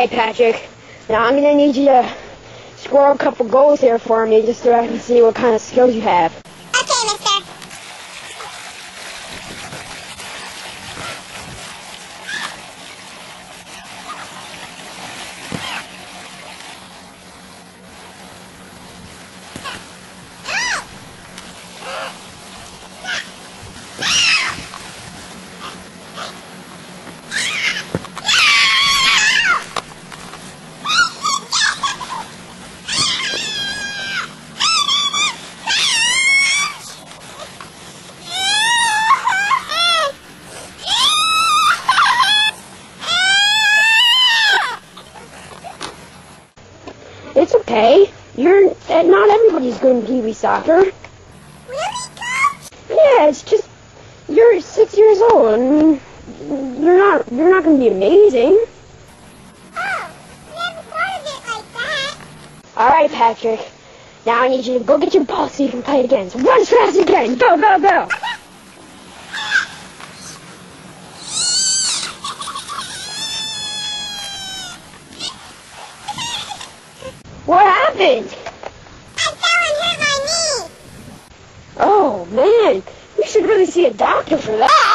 Alright, Patrick. Now I'm gonna need you to score a couple goals here for me just so I can see what kind of skills you have. Okay, mister. It's okay. Not everybody's good in Pee Wee soccer. Really, Coach? Yeah, it's just, you're 6 years old. I mean, you're not gonna be amazing. Oh, never thought of it like that. Alright, Patrick. Now I need you to go get your ball so you can play it again. So run as fast as you can. Go, go, go. What happened? I fell and hurt my knee. Oh, man. We should really see a doctor for that.